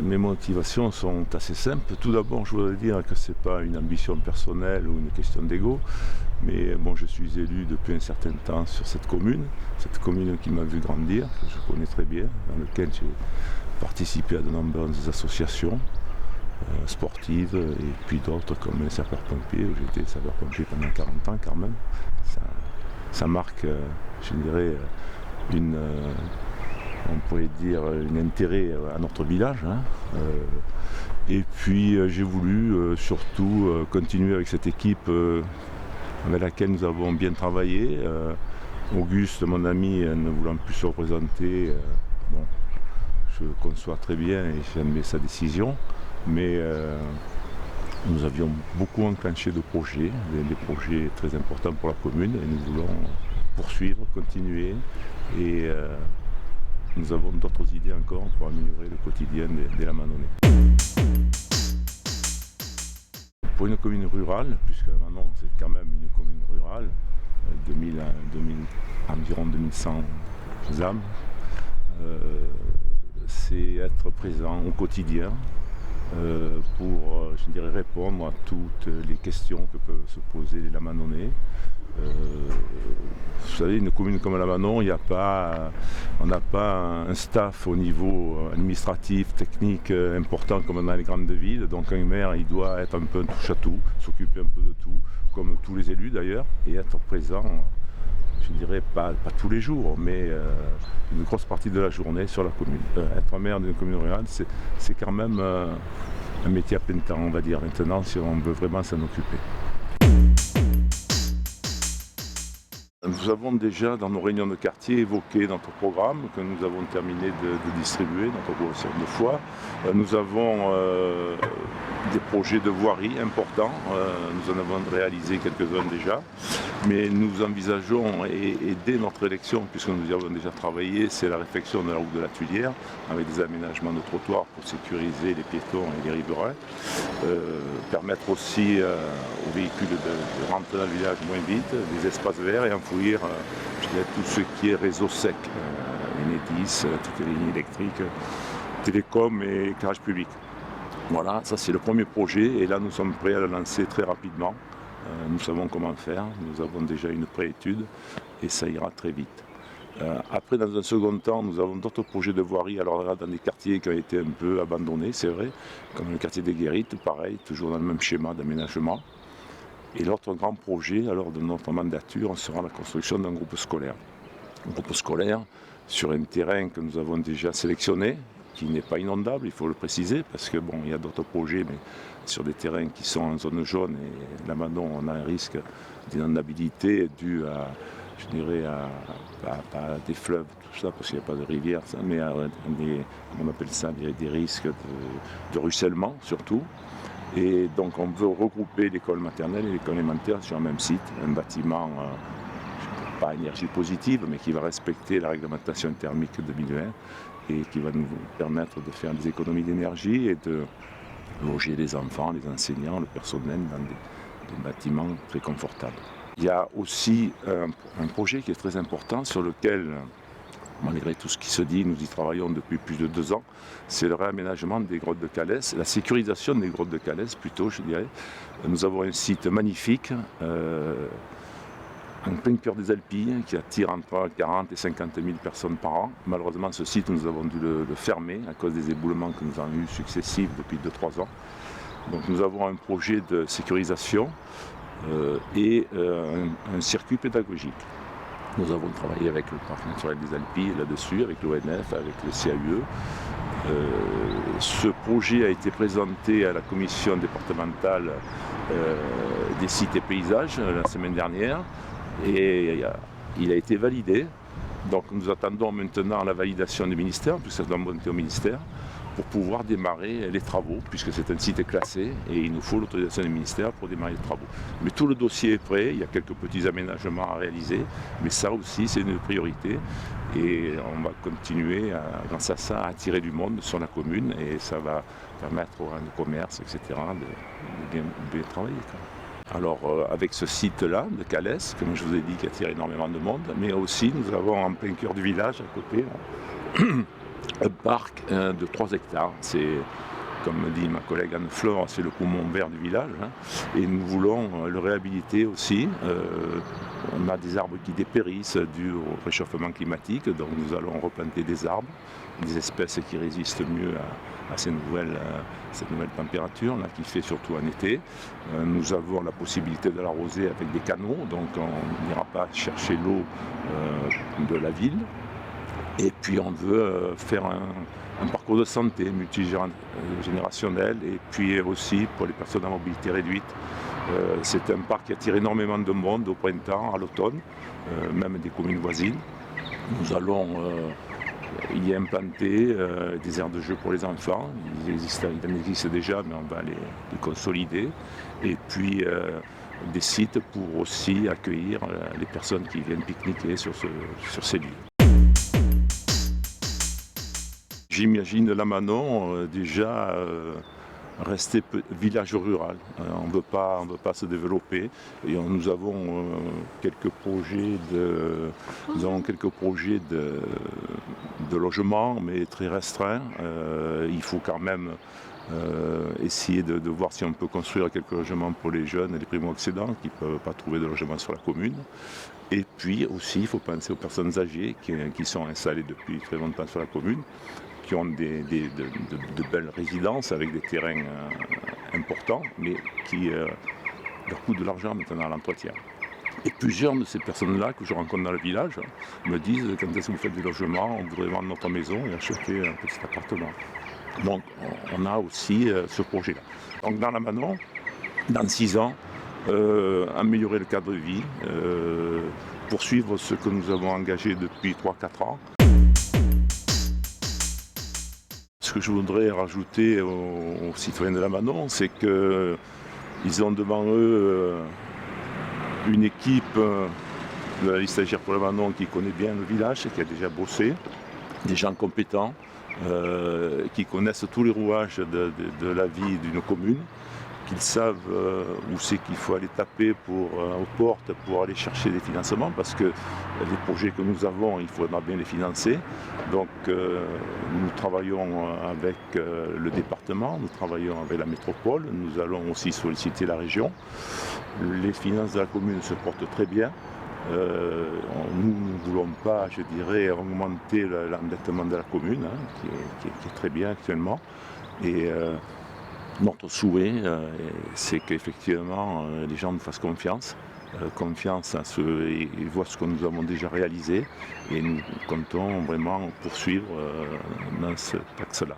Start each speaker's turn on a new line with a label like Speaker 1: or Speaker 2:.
Speaker 1: mes motivations sont assez simples. Tout d'abord, je voudrais dire que ce n'est pas une ambition personnelle ou une question d'ego, mais bon, je suis élu depuis un certain temps sur cette commune qui m'a vu grandir, que je connais très bien, dans laquelle j'ai participé à de nombreuses associations sportives et puis d'autres comme les sapeurs-pompiers, où j'ai été sapeur-pompier pendant 40 ans quand même. Ça marque, je dirais, on pourrait dire un intérêt à notre village. Et puis j'ai voulu surtout continuer avec cette équipe avec laquelle nous avons bien travaillé. Auguste, mon ami, ne voulant plus se représenter, bon, je conçois très bien et j'admets sa décision, mais nous avions beaucoup enclenché de projets, des projets très importants pour la commune, et nous voulons poursuivre, continuer, et nous avons d'autres idées encore pour améliorer le quotidien des Lamanonnais. Pour une commune rurale, puisque Lamanon c'est quand même une commune rurale, environ 2100 âmes, c'est être présent au quotidien pour, je dirais, répondre à toutes les questions que peuvent se poser les Lamanonnais. Vous savez, une commune comme Lamanon, on n'a pas un staff au niveau administratif, technique important comme dans les grandes villes. Donc un maire, il doit être un peu un touche-à-tout, s'occuper un peu de tout, comme tous les élus d'ailleurs, et être présent, je dirais pas tous les jours, mais une grosse partie de la journée sur la commune. Être maire d'une commune rurale, c'est quand même un métier à plein temps, on va dire, maintenant, si on veut vraiment s'en occuper. Nous avons déjà, dans nos réunions de quartier, évoqué notre programme que nous avons terminé de distribuer, notre proposition de foi. Nous avons des projets de voirie importants, nous en avons réalisé quelques-uns déjà, mais nous envisageons, et dès notre élection, puisque nous y avons déjà travaillé, c'est la réfection de la route de la Tuilière, avec des aménagements de trottoirs pour sécuriser les piétons et les riverains, permettre aussi aux véhicules de rentrer dans le village moins vite, des espaces verts et enfouir tout ce qui est réseau sec, Enedis, toutes les lignes électriques, télécom et éclairage public. Voilà, ça c'est le premier projet et là nous sommes prêts à le lancer très rapidement. Nous savons comment faire, nous avons déjà une préétude et ça ira très vite. Après, dans un second temps, nous avons d'autres projets de voirie, alors là, dans des quartiers qui ont été un peu abandonnés, c'est vrai, comme le quartier des Guérites, pareil, toujours dans le même schéma d'aménagement. Et l'autre grand projet, alors de notre mandature, sera la construction d'un groupe scolaire. Un groupe scolaire sur un terrain que nous avons déjà sélectionné, qui n'est pas inondable, il faut le préciser, parce que bon, il y a d'autres projets, mais sur des terrains qui sont en zone jaune, et là maintenant on a un risque d'inondabilité dû à, je dirais, à des fleuves, tout ça, parce qu'il n'y a pas de rivière, ça, mais on appelle ça des risques de ruissellement surtout. Et donc on veut regrouper l'école maternelle et l'école élémentaire sur un même site, un bâtiment, pas énergie positive, mais qui va respecter la réglementation thermique 2020 et qui va nous permettre de faire des économies d'énergie et de loger les enfants, les enseignants, le personnel dans des bâtiments très confortables. Il y a aussi un projet qui est très important sur lequel, malgré tout ce qui se dit, nous y travaillons depuis plus de 2 ans, c'est le réaménagement des grottes de Calès, la sécurisation des grottes de Calès plutôt, je dirais. Nous avons un site magnifique, en plein cœur des Alpilles, qui attire entre 40 et 50 000 personnes par an. Malheureusement, ce site, nous avons dû le fermer à cause des éboulements que nous avons eu successifs depuis 2-3 ans. Donc nous avons un projet de sécurisation et un circuit pédagogique. Nous avons travaillé avec le Parc naturel des Alpilles là-dessus, avec l'ONF, avec le CAUE. Ce projet a été présenté à la commission départementale des sites et paysages la semaine dernière et il a été validé. Donc nous attendons maintenant la validation du ministère, puisque ça doit monter au ministère, pour pouvoir démarrer les travaux, puisque c'est un site classé et il nous faut l'autorisation du ministère pour démarrer les travaux. Mais tout le dossier est prêt, il y a quelques petits aménagements à réaliser, mais ça aussi c'est une priorité et on va continuer, grâce à ça, à attirer du monde sur la commune et ça va permettre aux commerces, etc., de bien travailler. Alors avec ce site-là de Calès, comme je vous ai dit, qui attire énormément de monde, mais aussi nous avons en plein cœur du village à côté, un parc de 3 hectares. C'est, comme dit ma collègue Anne-Flore, c'est le poumon vert du village, hein, et nous voulons le réhabiliter aussi. On a des arbres qui dépérissent dû au réchauffement climatique, donc nous allons replanter des arbres, des espèces qui résistent mieux à ces cette nouvelle température là, qui fait surtout en été. Nous avons la possibilité de l'arroser avec des canaux, donc on n'ira pas chercher l'eau de la ville. Et puis on veut faire un parcours de santé multigénérationnel, et puis aussi pour les personnes à mobilité réduite. C'est un parc qui attire énormément de monde au printemps, à l'automne, même des communes voisines. Nous allons y implanter des aires de jeu pour les enfants. Il en existe déjà, mais on va les consolider. Et puis des sites pour aussi accueillir les personnes qui viennent pique-niquer sur ces lieux. J'imagine la Manon déjà rester village rural. On ne veut pas se développer. Et nous avons quelques projets de logement, mais très restreints. Il faut quand même essayer de voir si on peut construire quelques logements pour les jeunes et les primo-accédants qui ne peuvent pas trouver de logement sur la commune. Et puis aussi, il faut penser aux personnes âgées qui sont installées depuis très longtemps sur la commune, qui ont de belles résidences avec des terrains importants, mais qui leur coûtent de l'argent maintenant à l'entretien. Et plusieurs de ces personnes-là que je rencontre dans le village me disent, quand est-ce que vous faites du logement, on voudrait vendre notre maison et acheter un petit appartement. Donc on a aussi ce projet-là. Donc dans la Manon, dans 6 ans, améliorer le cadre de vie, poursuivre ce que nous avons engagé depuis 3-4 ans. Ce que je voudrais rajouter aux citoyens de la Manon, c'est qu'ils ont devant eux une équipe de la liste Agir pour la Manon qui connaît bien le village, qui a déjà bossé, des gens compétents, qui connaissent tous les rouages de la vie d'une commune, qu'ils savent où c'est qu'il faut aller taper aux portes pour aller chercher des financements, parce que les projets que nous avons, il faudra bien les financer. Donc nous travaillons avec le département, nous travaillons avec la métropole, nous allons aussi solliciter la région. Les finances de la commune se portent très bien. Nous ne voulons pas, je dirais, augmenter l'endettement de la commune, hein, qui est très bien actuellement. Et notre souhait, c'est qu'effectivement les gens nous fassent confiance et voient ce que nous avons déjà réalisé. Et nous comptons vraiment poursuivre dans cet axe-là.